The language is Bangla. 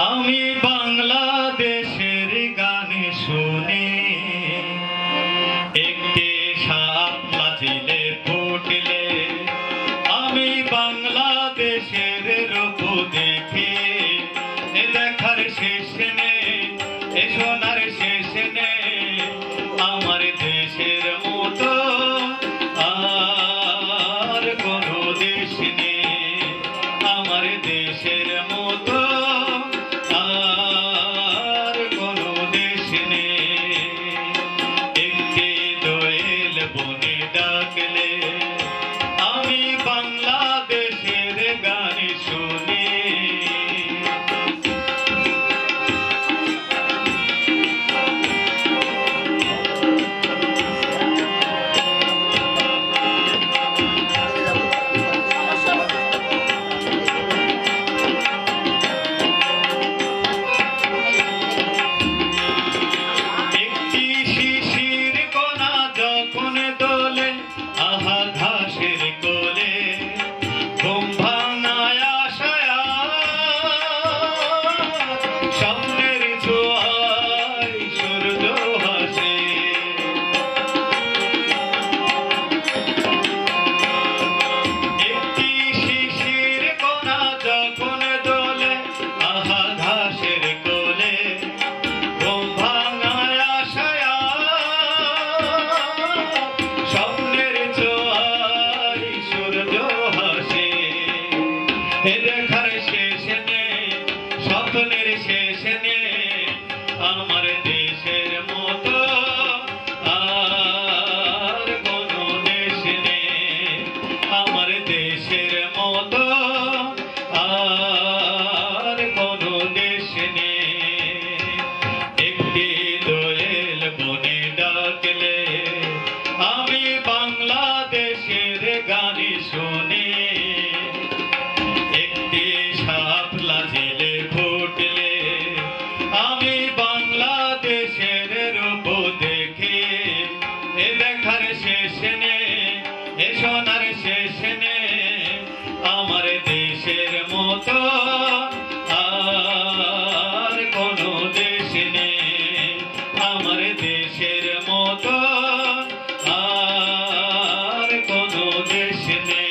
আমি বাংলাদেশের গান শুনি একটি শাপলা ঝিলে ফুটলে আমি বাংলাদেশের রূপ দেখি দেখার শেষ নেই এ সোনার শেষ নেই আমার দেশের মতো আর কোনো দেশ নেই আমার দেশের মতো আর কোনো দেশ নেই একটি দোয়েল বনে ডাকলে আমি বাংলাদেশের গান শুনি দেখার শেষ নেই স্বপ্নের শেষ নেই আমার দেশের মতো আর কোনো দেশ নেই আমার দেশের মতো আর কোনো দেশ নেই একটি দোয়েল বনে ডাকলে আমি বাংলাদেশের গান শুনি শাপলা ঝিলে ফুটলে আমি বাংলাদেশের রূপ দেখি এ দেখার শেষ নেই এ সোনার শেষ নেই আমার দেশের মতো আর কোনো দেশ নেই আমার দেশের মতো আর কোনো দেশ নেই।